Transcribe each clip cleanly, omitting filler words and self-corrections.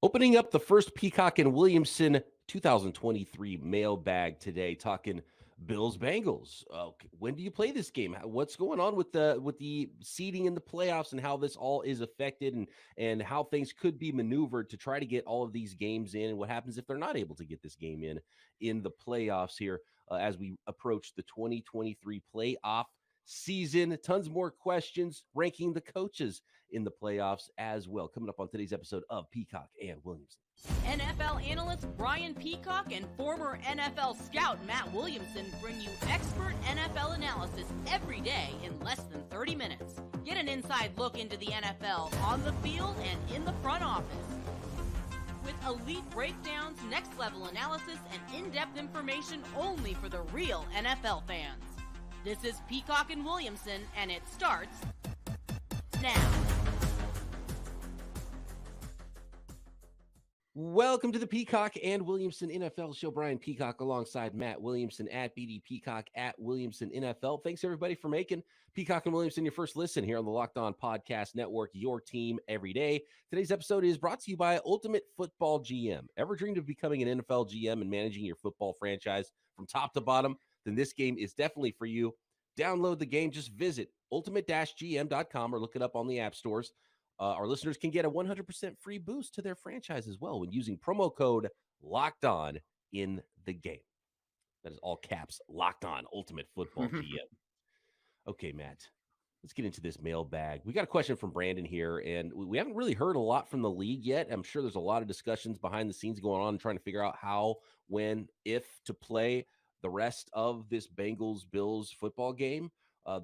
Opening up the first Peacock and Williamson 2023 mailbag today, talking Bills Bengals. When do you play this game? What's going on with the seeding in the playoffs and how this all is affected and how things could be maneuvered to try to get all of these games in, and what happens if they're not able to get this game in the playoffs here as we approach the 2023 playoff season. Tons more questions, ranking the coaches in the playoffs as well. Coming up on today's episode of Peacock and Williamson. NFL analyst Brian Peacock and former NFL scout Matt Williamson bring you expert NFL analysis every day in less than 30 minutes. Get an inside look into the NFL on the field and in the front office. With elite breakdowns, next-level analysis, and in-depth information only for the real NFL fans. This is Peacock and Williamson, and it starts now. Welcome to the Peacock and Williamson NFL Show. Brian Peacock alongside Matt Williamson at BD Peacock at Williamson NFL. Thanks, everybody, for making Peacock and Williamson your first listen here on the Locked On Podcast Network, your team every day. Today's episode is brought to you by Ultimate Football GM. Ever dreamed of becoming an NFL GM and managing your football franchise from top to bottom? Then this game is definitely for you. Download the game. Just visit ultimate-gm.com or look it up on the app stores. Our listeners can get a 100% free boost to their franchise as well when using promo code Locked On in the game. That is all caps, Locked On, Ultimate Football GM. Okay, Matt, let's get into this mailbag. We got a question from Brandon here, and we haven't really heard a lot from the league yet. I'm sure there's a lot of discussions behind the scenes going on, trying to figure out how, when, if to play the rest of this Bengals-Bills football game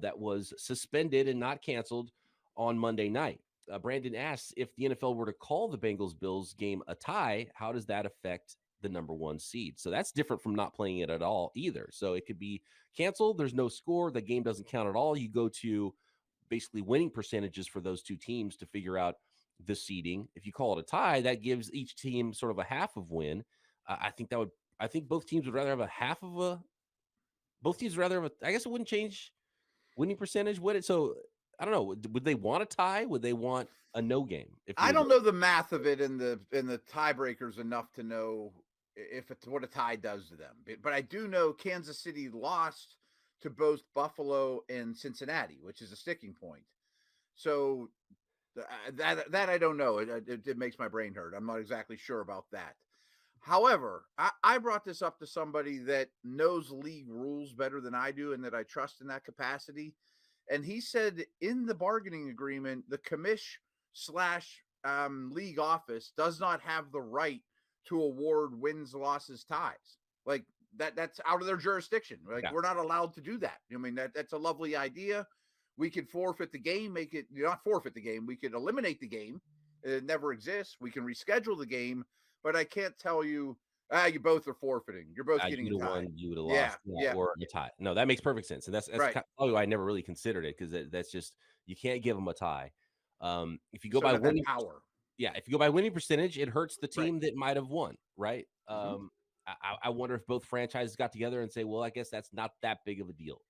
that was suspended and not canceled on Monday night. Brandon asks, if the NFL were to call the Bengals-Bills game a tie, how does that affect the number one seed? So that's different from not playing it at all either. So it could be canceled. There's no score. The game doesn't count at all. You go to basically winning percentages for those two teams to figure out the seeding. If you call it a tie, that gives each team sort of a half of win. I think both teams would rather have a half of a. Both teams would rather have a. I guess it wouldn't change winning percentage, would it? So I don't know. Would they want a tie? Would they want a no game? I don't know the math of it in the tiebreakers enough to know if it's what a tie does to them. But I do know Kansas City lost to both Buffalo and Cincinnati, which is a sticking point. So that I don't know. It makes my brain hurt. I'm not exactly sure about that. However, I brought this up to somebody that knows league rules better than I do and that I trust in that capacity. And he said in the bargaining agreement, the commish/league office does not have the right to award wins, losses, ties. Like that's out of their jurisdiction. Like We're not allowed to do that. I mean, that's a lovely idea. We could forfeit the game, not forfeit the game. We could eliminate the game. It never exists. We can reschedule the game, but I can't tell you, you both are forfeiting. You're both getting a tie. You would have lost, or a tie. No, that makes perfect sense, and that's right. Probably why I never really considered it, because that's just, you can't give them a tie. If you go by winning power, if you go by winning percentage, it hurts the team that might have won, right? I wonder if both franchises got together and say, well, I guess that's not that big of a deal,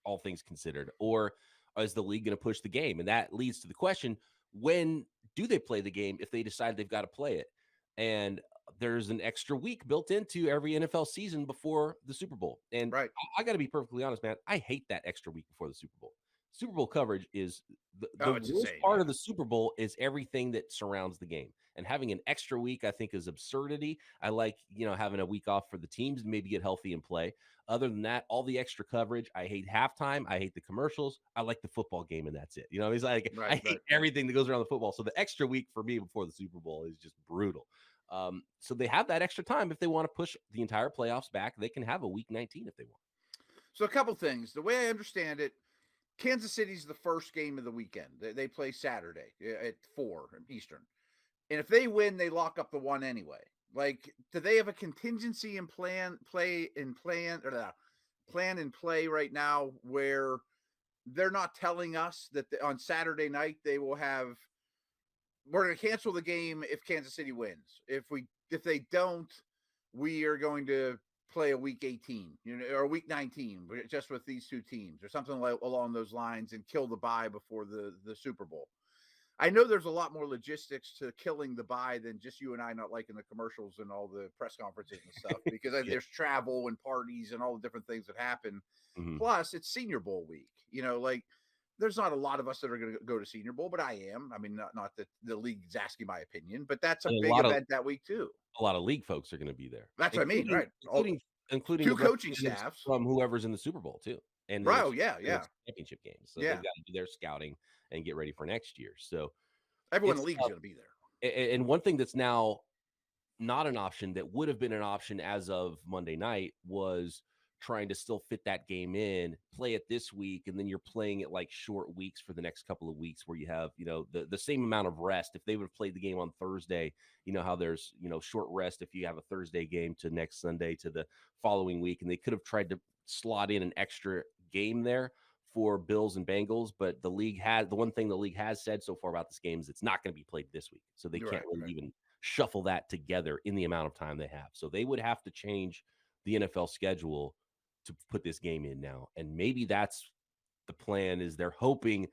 all things considered, or is the league going to push the game? And that leads to the question: when do they play the game if they decide they've got to play it? And there's an extra week built into every NFL season before the Super Bowl. And I got to be perfectly honest, man, I hate that extra week before the Super Bowl. Super Bowl coverage is the worst part of the Super Bowl is everything that surrounds the game. And having an extra week, I think, is absurdity. I like, having a week off for the teams and maybe get healthy and play. Other than that, all the extra coverage, I hate halftime. I hate the commercials. I like the football game, and that's it. It's like I hate everything that goes around the football. So the extra week for me before the Super Bowl is just brutal. So they have that extra time. If they want to push the entire playoffs back, they can have a week 19 if they want. So a couple things. The way I understand it, Kansas City's the first game of the weekend. They play Saturday at 4 Eastern. And if they win, they lock up the one anyway. Like, do they have a contingency and plan and play right now where they're not telling us that on Saturday night they will have, we're going to cancel the game if Kansas City wins. If they don't, we are going to play a week 18, or a week 19, just with these two teams or something along those lines, and kill the bye before the Super Bowl. I know there's a lot more logistics to killing the bye than just you and I not liking the commercials and all the press conferences and stuff, because Yeah. there's travel and parties and all the different things that happen. Mhm. Plus, it's Senior Bowl week. Like there's not a lot of us that are going to go to Senior Bowl, but I am. I mean, not that the league is asking my opinion, but that's a And big event that week too. a lot of league folks are going to be there. That's what I mean, right? Including Two the coaching representatives staffs. from whoever's in the Super Bowl too, and Right. the Oh, yeah. championship games. So Yeah. they've got to do their scouting and get ready for next year. So Everyone in the league is going to be there. And one thing that's now not an option that would have been an option as of Monday night was trying to still fit that game in, play it this week, and then you're playing it like short weeks for the next couple of weeks where you have, the same amount of rest. If they would have played the game on Thursday, you know how there's, short rest if you have a Thursday game to next Sunday to the following week, and they could have tried to slot in an extra game there for Bills and Bengals, but the one thing the league has said so far about this game is it's not going to be played this week. So they can't really even shuffle that together in the amount of time they have. So they would have to change the NFL schedule to put this game in now. And maybe that's the plan, is they're hoping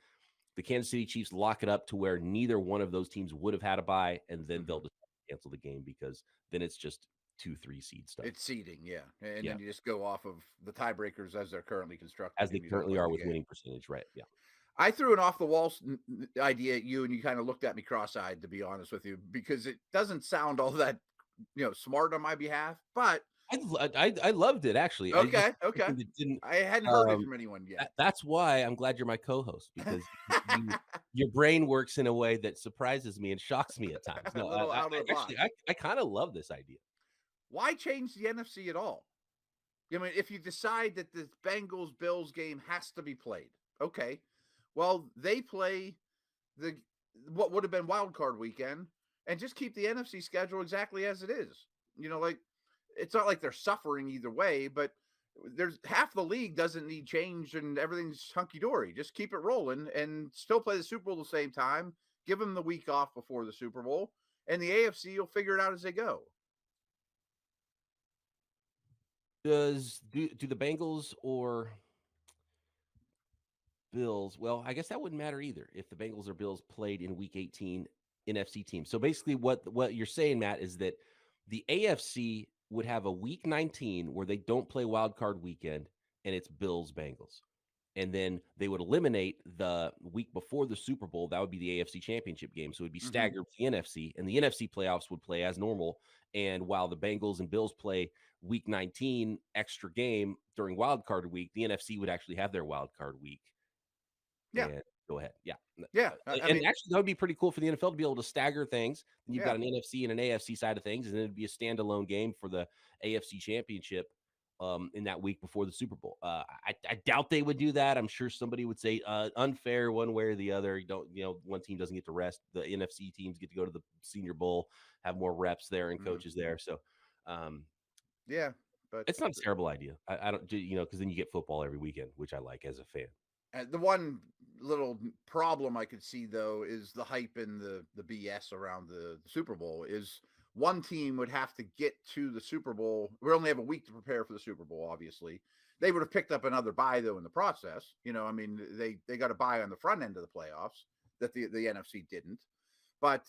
the Kansas City Chiefs lock it up to where neither one of those teams would have had a bye, and then they'll just cancel the game, because then it's just 2-3 seed stuff. It's seeding, yeah. And then you just go off of the tiebreakers as they're currently constructed. As they currently are with winning percentage, right? Yeah. I threw an off-the-wall idea at you, and you kind of looked at me cross-eyed, to be honest with you, because it doesn't sound all that, smart on my behalf, but I loved it, actually. Okay. I hadn't heard it from anyone yet. That's why I'm glad you're my co-host, because your brain works in a way that surprises me and shocks me at times. No, I kind of love this idea. Why change the NFC at all? I mean, if you decide that the Bengals-Bills game has to be played, okay. Well, they play what would have been wild card weekend, and just keep the NFC schedule exactly as it is. It's not like they're suffering either way, but there's half the league doesn't need change and everything's hunky-dory. Just keep it rolling and still play the Super Bowl at the same time. Give them the week off before the Super Bowl, and the AFC will figure it out as they go. Do the Bengals or Bills? Well, I guess that wouldn't matter either if the Bengals or Bills played in Week 18 NFC teams. So basically, what you're saying, Matt, is that the AFC would have a Week 19 where they don't play wild card weekend, and it's Bills Bengals, and then they would eliminate the week before the Super Bowl. That would be the AFC Championship game, so it'd be staggered with the NFC, and the NFC playoffs would play as normal. And while the Bengals and Bills play Week 19 extra game during wild card week, the NFC would actually have their wild card week. Yeah. And go ahead. Yeah. Actually, that would be pretty cool for the NFL to be able to stagger things. And you've got an NFC and an AFC side of things, and then it'd be a standalone game for the AFC Championship in that week before the Super Bowl. I doubt they would do that. I'm sure somebody would say unfair one way or the other. One team doesn't get to rest. The NFC teams get to go to the Senior Bowl, have more reps there and coaches there. So, but it's not a terrible idea. I don't, because then you get football every weekend, which I like as a fan. The one little problem I could see, though, is the hype and the BS around the Super Bowl. Is one team would have to get to the Super Bowl. We only have a week to prepare for the Super Bowl, obviously. They would have picked up another bye, though, in the process. I mean, they got a bye on the front end of the playoffs that the NFC didn't. But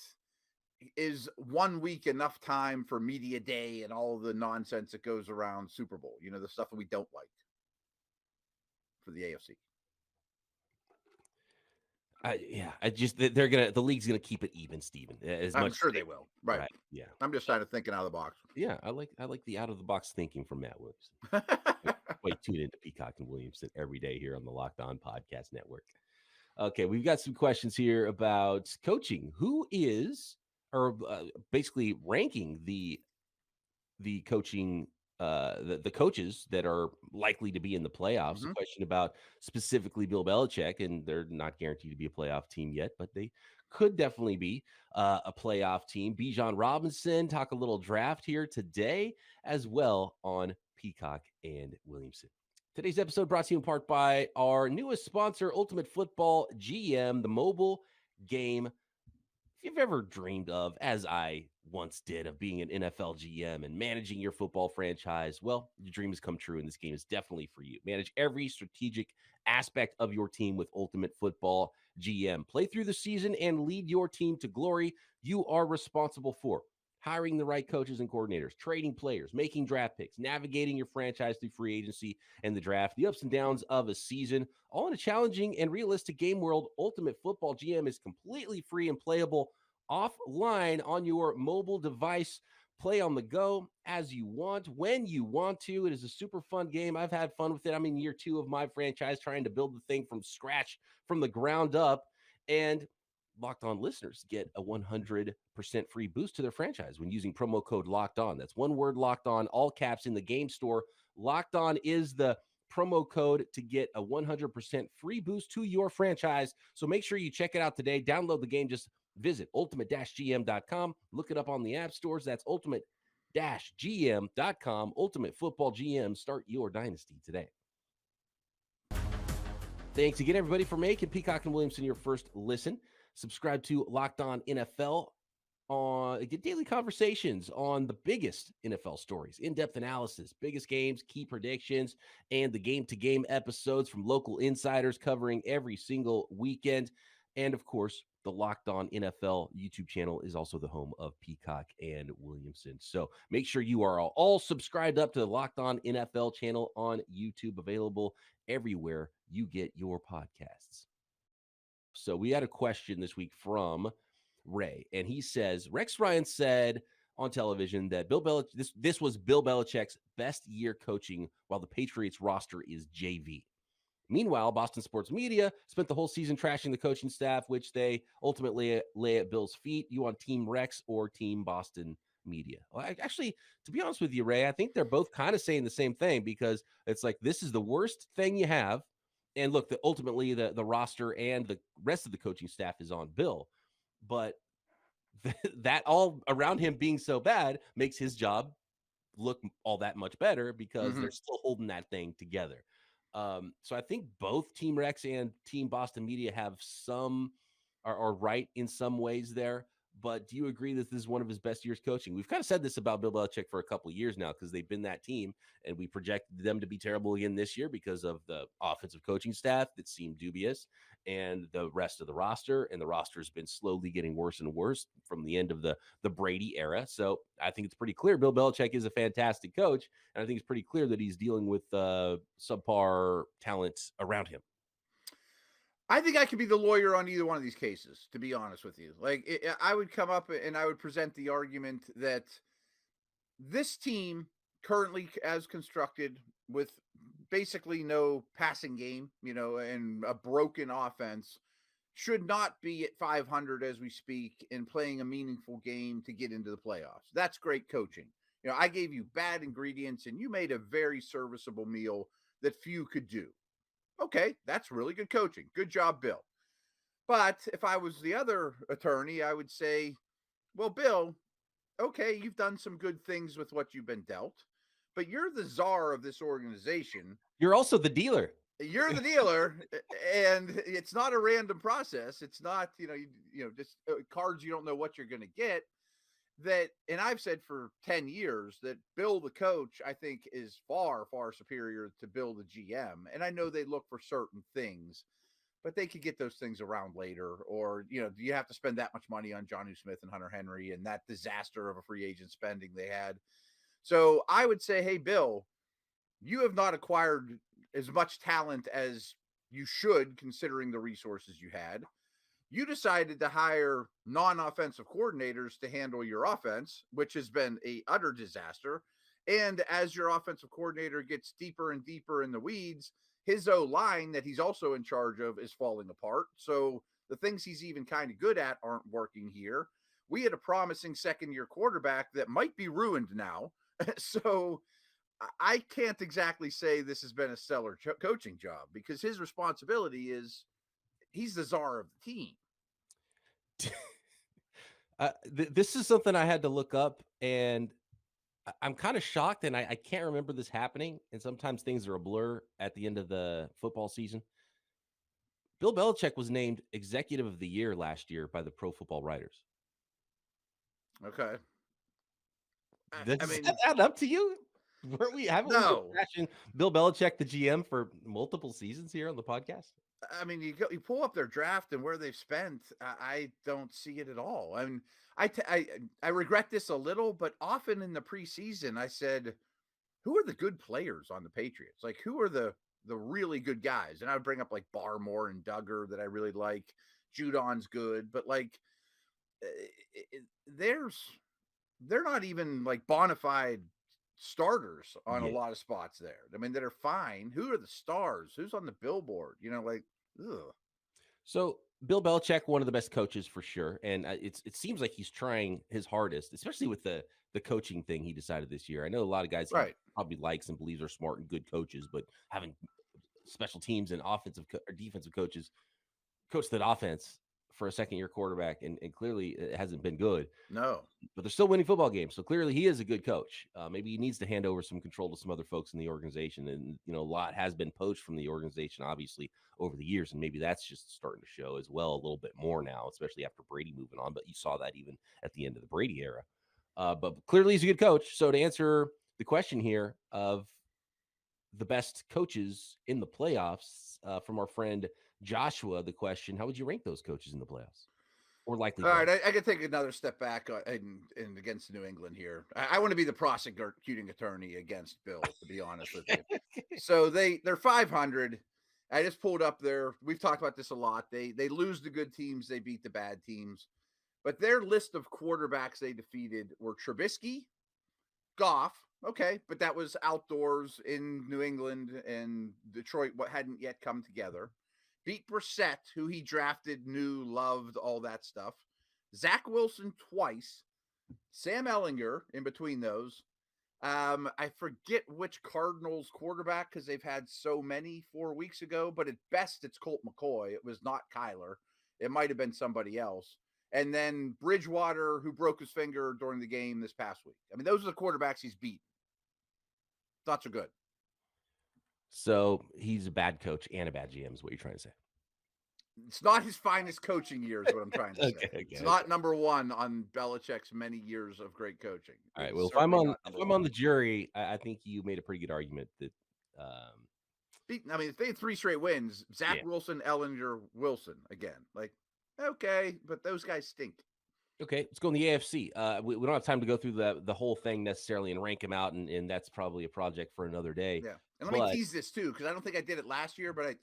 is 1 week enough time for media day and all the nonsense that goes around Super Bowl? The stuff that we don't like for the AFC. The league's gonna keep it even, Steven. I'm sure they will. Right. Yeah. I'm just trying to think out of the box. Yeah, I like the out of the box thinking from Matt Williamson. Wait, tune into Peacock and Williamson every day here on the Locked On Podcast Network. Okay, we've got some questions here about coaching. Who is, or basically ranking the coaching, the coaches that are likely to be in the playoffs. A question about specifically Bill Belichick, and they're not guaranteed to be a playoff team yet, but they could definitely be a playoff team. Bijan Robinson, talk a little draft here today as well on Peacock and Williamson. Today's episode brought to you in part by our newest sponsor, Ultimate Football GM, the mobile game. If you've ever dreamed of, as I once did, of being an NFL GM and managing your football franchise, well, your dream has come true, and this game is definitely for you. Manage every strategic aspect of your team with Ultimate Football GM. Play through the season and lead your team to glory. You are responsible for hiring the right coaches and coordinators, trading players, making draft picks, navigating your franchise through free agency and the draft, the ups and downs of a season, all in a challenging and realistic game world. Ultimate Football GM is completely free and playable offline on your mobile device. Play on the go as you want, when you want to. It is a super fun game. I've had fun with it. I'm in year 2 of my franchise, trying to build the thing from scratch, from the ground up. And Locked On listeners get a 100% free boost to their franchise when using promo code Locked On. That's one word, Locked On, all caps, in the game store. Locked On is the promo code to get a 100% free boost to your franchise. So make sure you check it out today. Download the game. Just visit ultimate-gm.com. Look it up on the app stores. That's ultimate-gm.com. Ultimate Football GM. Start your dynasty today. Thanks again, everybody, for making Peacock and Williamson your first listen. Subscribe to Locked On NFL. Get daily conversations on the biggest NFL stories, in-depth analysis, biggest games, key predictions, and the game-to-game episodes from local insiders covering every single weekend. And, of course, the Locked On NFL YouTube channel is also the home of Peacock and Williamson. So make sure you are all subscribed up to the Locked On NFL channel on YouTube, available everywhere you get your podcasts. So we had a question this week from Ray, and he says, Rex Ryan said on television that this was Bill Belichick's best year coaching while the Patriots roster is JV. Meanwhile, Boston sports media spent the whole season trashing the coaching staff, which they ultimately lay at Bill's feet. You on Team Rex or Team Boston media? Well, actually, to be honest with you, Ray, I think they're both kind of saying the same thing, because it's like, this is the worst thing you have. And look, ultimately the roster and the rest of the coaching staff is on Bill. But that all around him being so bad makes his job look all that much better, because they're still holding that thing together. So I think both Team Rex and Team Boston media have are right in some ways there. But do you agree that this is one of his best years coaching? We've kind of said this about Bill Belichick for a couple of years now, because they've been that team, and we projected them to be terrible again this year because of the offensive coaching staff that seemed dubious and the rest of the roster. And the roster has been slowly getting worse and worse from the end of the Brady era. So I think it's pretty clear Bill Belichick is a fantastic coach, and I think it's pretty clear that he's dealing with subpar talent around him. I think I could be the lawyer on either one of these cases, to be honest with you. I would come up and I would present the argument that this team currently, as constructed, with basically no passing game, and a broken offense, should not be at 500 as we speak and playing a meaningful game to get into the playoffs. That's great coaching. I gave you bad ingredients and you made a very serviceable meal that few could do. Okay, that's really good coaching. Good job, Bill. But if I was the other attorney, I would say, well, Bill, okay, you've done some good things with what you've been dealt, but you're the czar of this organization. You're also the dealer. You're the dealer, and it's not a random process. It's not, just cards you don't know what you're going to get. And I've said for 10 years that Bill, the coach, I think is far, far superior to Bill, the GM. And I know they look for certain things, but they could get those things around later. Or, do you have to spend that much money on Jonnu Smith and Hunter Henry and that disaster of a free agent spending they had? So I would say, hey, Bill, you have not acquired as much talent as you should, considering the resources you had. You decided to hire non-offensive coordinators to handle your offense, which has been a utter disaster. And as your offensive coordinator gets deeper and deeper in the weeds, his O-line that he's also in charge of is falling apart. So the things he's even kind of good at aren't working here. We had a promising second-year quarterback that might be ruined now. So I can't exactly say this has been a stellar coaching job, because his responsibility is he's the czar of the team. This is something I had to look up, and I'm kind of shocked, and I can't remember this happening, and sometimes things are a blur at the end of the football season. Bill Belichick was named Executive of the Year last year by the Pro Football Writers. Okay. Does that add up to you? Haven't we been trashing Bill Belichick, the GM, for multiple seasons here on the podcast? I mean, you pull up their draft and where they've spent. I don't see it at all. I mean, I regret this a little, but often in the preseason, I said, who are the good players on the Patriots? Like, who are the really good guys? And I would bring up like Barmore and Duggar that I really like. Judon's good, but like, there's they're not even like bona fide starters on a Yeah. lot of spots there. I mean, that are fine. Who are the stars? Who's on the billboard? Like, ugh. So Bill Belichick, one of the best coaches for sure, and it seems like he's trying his hardest, especially with the coaching thing he decided this year. I know a lot of guys he Right. probably likes and believes are smart and good coaches, but having special teams and or defensive coaches coach that offense for a second year quarterback, and clearly it hasn't been good. No. But they're still winning football games. So clearly he is a good coach. Maybe he needs to hand over some control to some other folks in the organization. And, a lot has been poached from the organization, obviously, over the years. And maybe that's just starting to show as well a little bit more now, especially after Brady moving on. But you saw that even at the end of the Brady era. But clearly he's a good coach. So to answer the question here of the best coaches in the playoffs, from our friend Joshua, the question, how would you rank those coaches in the playoffs? Or likely All right, playoffs? I can take another step back in against New England here. I want to be the prosecuting attorney against Bill, to be honest with you. So they're 500. I just pulled up there. We've talked about this a lot. They lose the good teams, they beat the bad teams. But their list of quarterbacks they defeated were Trubisky, Goff. Okay, but that was outdoors in New England and Detroit. What hadn't yet come together. Beat Brissett, who he drafted, knew, loved, all that stuff. Zach Wilson twice. Sam Ellinger in between those. I forget which Cardinals quarterback because they've had so many 4 weeks ago, but at best it's Colt McCoy. It was not Kyler. It might have been somebody else. And then Bridgewater, who broke his finger during the game this past week. I mean, those are the quarterbacks he's beat. Thoughts are good. So he's a bad coach and a bad GM is what you're trying to say. It's not his finest coaching years, what I'm trying to say. It's not number one on Belichick's many years of great coaching. All right. It's Well, if I'm on the jury, I think you made a pretty good argument that. I mean, if they had 3 straight wins, Zach Wilson, Ellinger, Wilson again. Like, okay, but those guys stink. Okay, let's go in the AFC. We don't have time to go through the whole thing necessarily and rank them out, and that's probably a project for another day. Yeah, and let me tease this too, because I don't think I did it last year, but I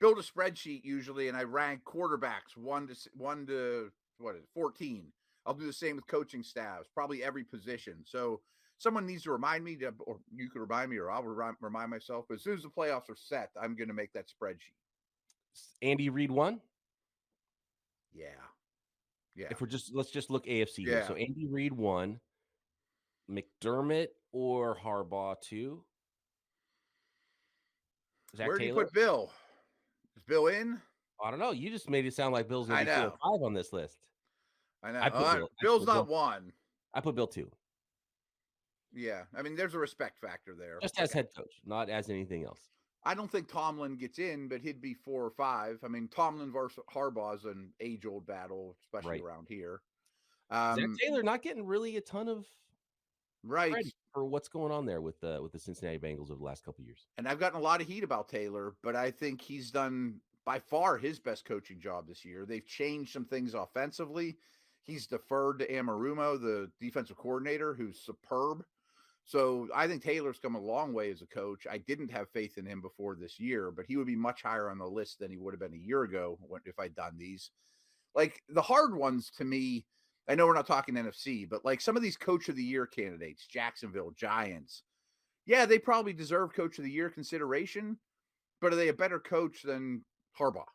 build a spreadsheet usually, and I rank quarterbacks 1 to 14. I'll do the same with coaching staffs, probably every position. So someone needs to remind me, or you could remind me, or I'll remind myself. But as soon as the playoffs are set, I'm going to make that spreadsheet. Andy Reid won. Yeah. Yeah. If let's just look AFC here. So Andy Reid won. McDermott or Harbaugh 2. Where do you put Bill? Is Bill in? I don't know. You just made it sound like Bill's going to be 4 or 5 on this list. I know. Bill's not 1. I put Bill 2. Yeah. I mean, there's a respect factor there. Just as head coach, not as anything else. I don't think Tomlin gets in, but he'd be 4 or 5. I mean, Tomlin versus Harbaugh is an age-old battle, especially around here. Zach Taylor not getting really a ton of credit for what's going on there with the Cincinnati Bengals over the last couple of years. And I've gotten a lot of heat about Taylor, but I think he's done by far his best coaching job this year. They've changed some things offensively. He's deferred to Amarumo, the defensive coordinator, who's superb. So I think Taylor's come a long way as a coach. I didn't have faith in him before this year, but he would be much higher on the list than he would have been a year ago if I'd done these. Like the hard ones to me, I know we're not talking NFC, but like some of these coach of the year candidates, Jacksonville, Giants, yeah, they probably deserve coach of the year consideration, but are they a better coach than Harbaugh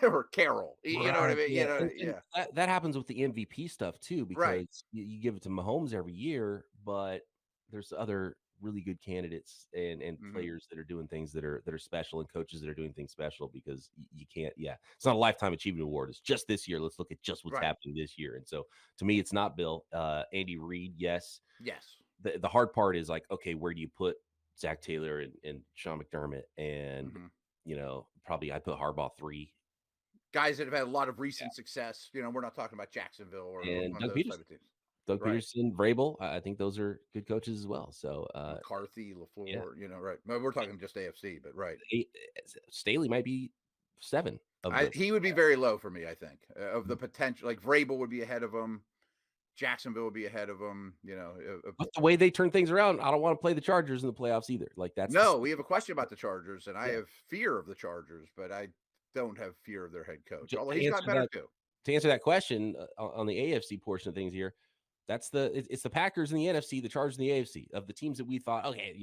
or Carroll? You know what I mean? Yeah. That happens with the MVP stuff too, because you give it to Mahomes every year, but there's other really good candidates and players that are doing things that are special, and coaches that are doing things special, because you can't. Yeah, it's not a lifetime achievement award. It's just this year. Let's look at just what's happening this year. And so to me, it's not Bill. Andy Reid, yes. The hard part is like, okay, where do you put Zach Taylor and Sean McDermott? And probably I put Harbaugh 3. Guys that have had a lot of recent success. We're not talking about Jacksonville or one of those type of teams. Doug Peterson, Vrabel, I think those are good coaches as well. So McCarthy, LaFleur, right. No, we're talking just AFC, but right. Staley might be 7 of the. He would be very low for me, I think, of the potential. Like Vrabel would be ahead of him. Jacksonville would be ahead of him. But the way they turn things around, I don't want to play the Chargers in the playoffs either. Like we have a question about the Chargers, and I have fear of the Chargers, but I don't have fear of their head coach. Although he's got better too. To answer that question on the AFC portion of things here, it's the Packers in the NFC, the Chargers in the AFC of the teams that we thought, okay,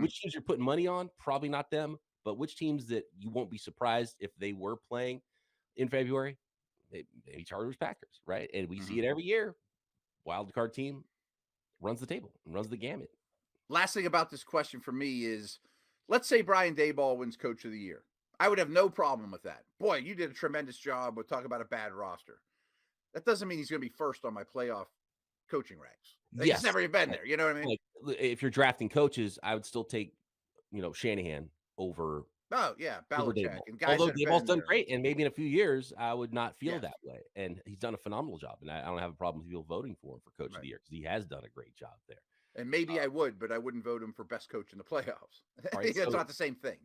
which teams you're putting money on? Probably not them, but which teams that you won't be surprised if they were playing in February? Maybe Chargers, Packers, right? And we see it every year. Wild card team runs the table and runs the gamut. Last thing about this question for me is, let's say Brian Daboll wins Coach of the Year. I would have no problem with that. Boy, you did a tremendous job. We'll talk about a bad roster. That doesn't mean he's going to be first on my playoff coaching ranks. He's never been there. You know what I mean? Like, if you're drafting coaches, I would still take, Shanahan over. Oh yeah, Belichick. And guys, although Daboll's done great, and maybe in a few years I would not feel that way. And he's done a phenomenal job, and I don't have a problem with people voting for him for Coach of the Year because he has done a great job there. And maybe I would, but I wouldn't vote him for best coach in the playoffs. Right, it's not the same thing.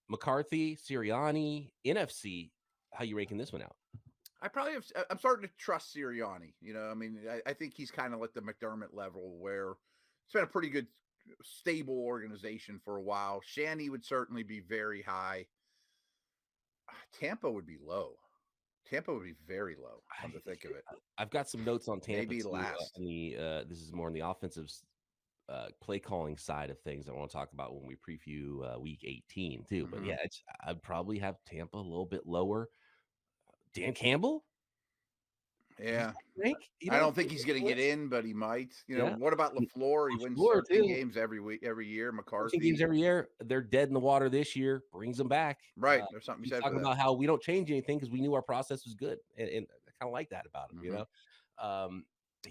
McCarthy, Sirianni, NFC. How you ranking this one out? I probably have. I'm starting to trust Sirianni. I think he's kind of like the McDermott level, where it's been a pretty good, stable organization for a while. Shanny would certainly be very high. Tampa would be low. Tampa would be very low. Come to think of it, I've got some notes on Tampa. Maybe last. This is more on the offensive play calling side of things I want to talk about when we preview week 18 too. But yeah, I'd probably have Tampa a little bit lower. Dan Campbell? Yeah. I don't think he's going to get in, but he might. What about LaFleur? He wins 13 games every year. McCarthy. 13 games every year. They're dead in the water this year. Brings them back. Right. There's something you said talking about how we don't change anything because we knew our process was good. And I kind of like that about him,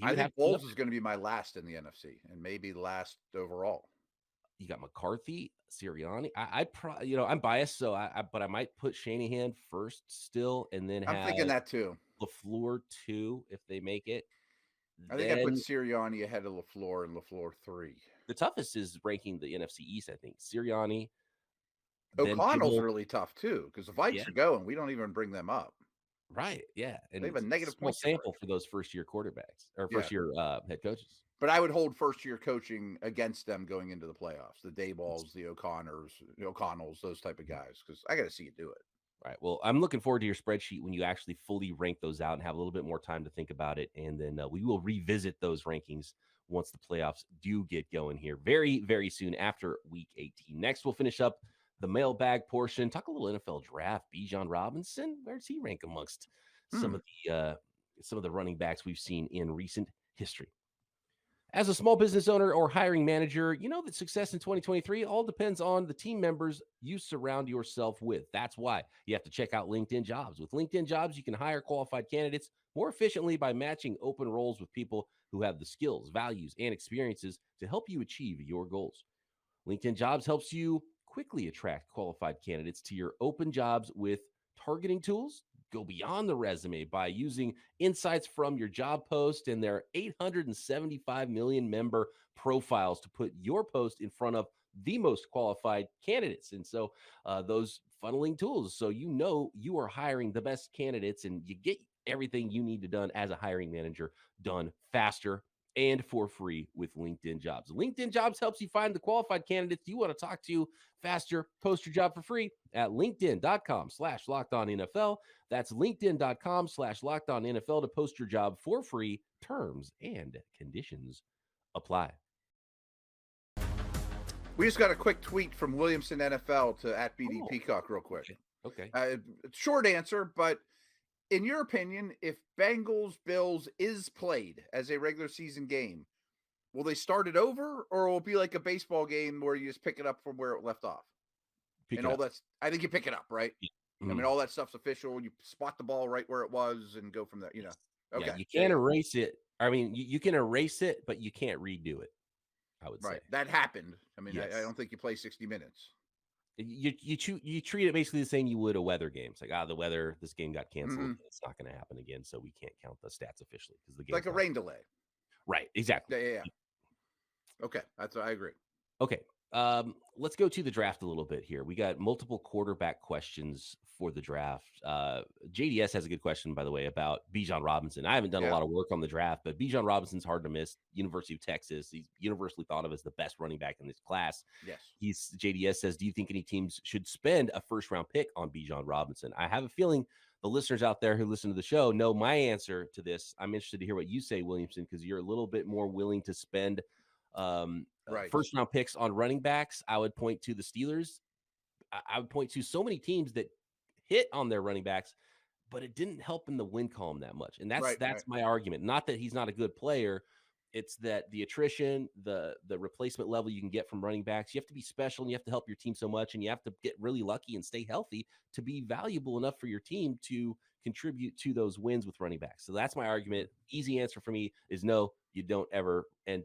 I think Bowles is going to be my last in the NFC and maybe last overall. You got McCarthy, Sirianni. I'm biased, but I might put Shanahan first still, and then I'm thinking that too. LaFleur 2 if they make it. I think I put Sirianni ahead of LaFleur and LaFleur 3. The toughest is ranking the NFC East. I think Sirianni. O'Connell's really tough too because the Vikes are going. We don't even bring them up. Right. Yeah. And they have a negative point sample for those first-year quarterbacks or first-year head coaches. But I would hold first-year coaching against them going into the playoffs. The Dayballs, the O'Connells, those type of guys, because I got to see you do it. Right. Well, I'm looking forward to your spreadsheet when you actually fully rank those out and have a little bit more time to think about it. And then we will revisit those rankings once the playoffs do get going here very, very soon after week 18. Next, we'll finish up the mailbag portion. Talk a little NFL draft. Bijan Robinson, where does he rank amongst some of the running backs we've seen in recent history? As a small business owner or hiring manager, you know that success in 2023 all depends on the team members you surround yourself with. That's why you have to check out LinkedIn Jobs. With LinkedIn Jobs, you can hire qualified candidates more efficiently by matching open roles with people who have the skills, values, and experiences to help you achieve your goals. LinkedIn Jobs helps you quickly attract qualified candidates to your open jobs with targeting tools. Go beyond the resume by using insights from your job post and their 875 million member profiles to put your post in front of the most qualified candidates. And so those funneling tools, so you are hiring the best candidates and you get everything you need to done as a hiring manager done faster and for free with LinkedIn Jobs. LinkedIn Jobs helps you find the qualified candidates you want to talk to faster. Post your job for free at linkedin.com/lockedonnfl. That's linkedin.com/lockedonnfl to post your job for free. Terms and conditions apply. We just got a quick tweet from Williamson NFL to @BD Peacock real quick. Okay. Short answer, but in your opinion, if Bengals Bills is played as a regular season game, will they start it over, or will it be like a baseball game where you just pick it up from where it left off? I think you pick it up, right? Yeah. I mean, all that stuff's official. You spot the ball right where it was and go from there. Okay. Yeah, you can't erase it. I mean, you can erase it, but you can't redo it. I would say that happened. I mean, yes. I don't think you play 60 minutes. You treat it basically the same you would a weather game. It's like, the weather, this game got canceled. Mm-hmm. It's not going to happen again, so we can't count the stats officially because the game like a rain delay. Right, exactly. Yeah. Okay, I agree. Okay, Let's go to the draft a little bit here. We got multiple quarterback questions for the draft. JDS has a good question, by the way, about Bijan Robinson. I haven't done a Yeah. lot of work on the draft, but Bijan Robinson's hard to miss. University of Texas. He's universally thought of as the best running back in this class. Yes. JDS says, do you think any teams should spend a first round pick on Bijan Robinson? I have a feeling the listeners out there who listen to the show know my answer to this. I'm interested to hear what you say, Williamson, because you're a little bit more willing to spend Right. first round picks on running backs. I would point to the Steelers. I would point to so many teams that hit on their running backs, but it didn't help in the win column that much. And that's my argument. Not that he's not a good player. It's that the attrition, the replacement level you can get from running backs, you have to be special and you have to help your team so much, and you have to get really lucky and stay healthy to be valuable enough for your team to contribute to those wins with running backs. So that's my argument. Easy answer for me is no, you don't ever. And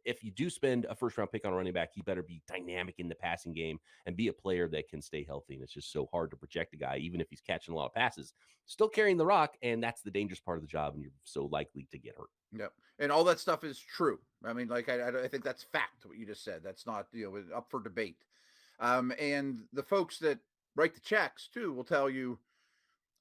if you do spend a first round pick on a running back, you better be dynamic in the passing game and be a player that can stay healthy. And it's just so hard to project a guy, even if he's catching a lot of passes, still carrying the rock. And that's the dangerous part of the job. And you're so likely to get hurt. Yep. And all that stuff is true. I mean, like, I think that's fact, what you just said. That's not, up for debate. And the folks that write the checks too will tell you,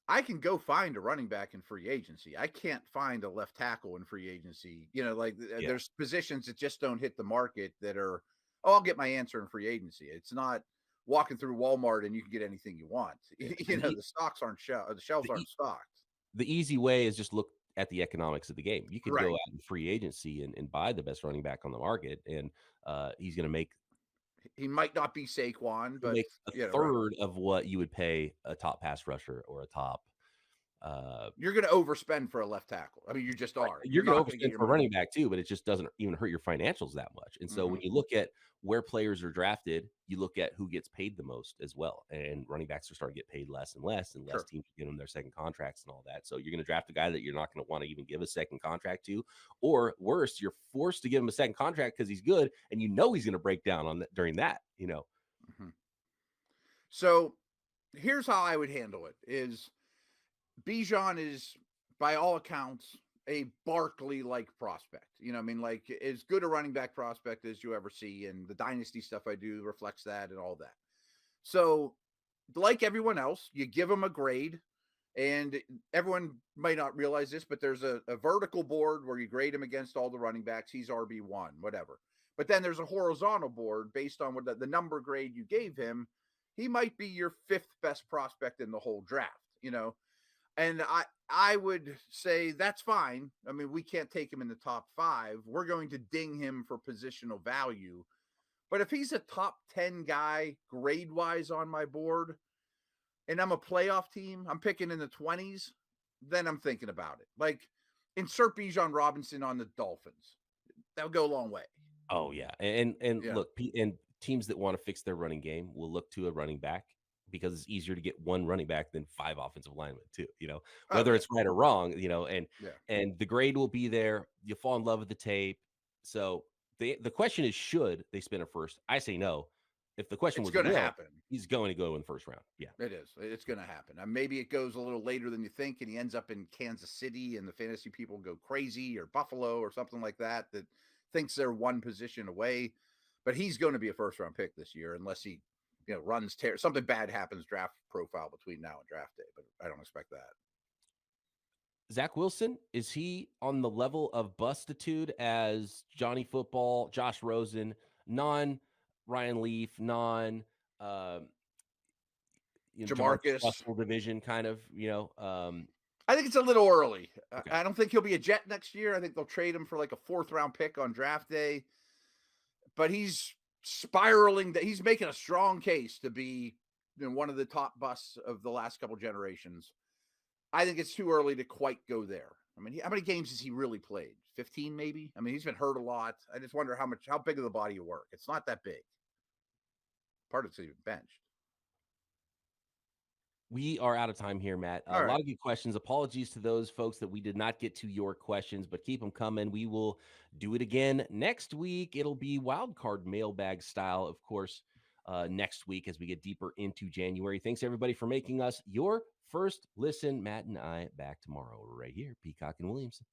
I can go find a running back in free agency. I can't find a left tackle in free agency. There's positions that just don't hit the market that are, I'll get my answer in free agency. It's not walking through Walmart and you can get anything you want. The stocks aren't the shelves aren't stocked. The easy way is just look at the economics of the game. You could Right. go out in free agency and buy the best running back on the market, and he's going to make. He might not be Saquon, but make a third of what you would pay a top pass rusher or a top. You're going to overspend for a left tackle. I mean, you just are. You're going to overspend for running back too, but it just doesn't even hurt your financials that much. And so when you look at where players are drafted, you look at who gets paid the most as well. And running backs are starting to get paid less and less teams give them their second contracts and all that. So you're going to draft a guy that you're not going to want to even give a second contract to, or worse, you're forced to give him a second contract because he's good and he's going to break down on that during that. So here's how I would handle it: is Bijan is, by all accounts, a Barkley-like prospect. Like as good a running back prospect as you ever see, and the dynasty stuff I do reflects that and all that. So, like everyone else, you give him a grade, and everyone might not realize this, but there's a vertical board where you grade him against all the running backs. He's RB1, whatever. But then there's a horizontal board based on what the number grade you gave him. He might be your fifth best prospect in the whole draft, And I would say that's fine. I mean, we can't take him in the top 5. We're going to ding him for positional value. But if he's a top 10 guy grade-wise on my board, and I'm a playoff team, I'm picking in the 20s, then I'm thinking about it. Like, insert Bijan Robinson on the Dolphins. That would go a long way. Oh, yeah. And look, and teams that want to fix their running game will look to a running back, because it's easier to get one running back than 5 offensive linemen too, whether it's right or wrong, and the grade will be there. You fall in love with the tape. So the question is, should they spend a first? I say no. If the question was going to happen, he's going to go in the first round. Yeah, it is. It's going to happen. Maybe it goes a little later than you think, and he ends up in Kansas City, and the fantasy people go crazy, or Buffalo, or something like that thinks they're one position away. But he's going to be a first round pick this year, unless he runs something bad happens draft profile between now and draft day, but I don't expect that. Zach Wilson, is he on the level of bustitude as Johnny Football, Josh Rosen, non Ryan Leaf, non Jamarcus Russell division kind of, I think it's a little early. Okay. I don't think he'll be a Jet next year. I think they'll trade him for like a 4th round pick on draft day, but he's spiraling. That he's making a strong case to be one of the top busts of the last couple generations. I think it's too early to quite go there. I mean, how many games has he really played? 15 maybe? I mean, he's been hurt a lot. I just wonder how big of the body of work. It's not that big. Part of it's even benched. We are out of time here, Matt. A lot of good questions. Apologies to those folks that we did not get to your questions, but keep them coming. We will do it again next week. It'll be wild card mailbag style, of course, next week as we get deeper into January. Thanks, everybody, for making us your first listen. Matt and I back tomorrow right here, Peacock and Williamson.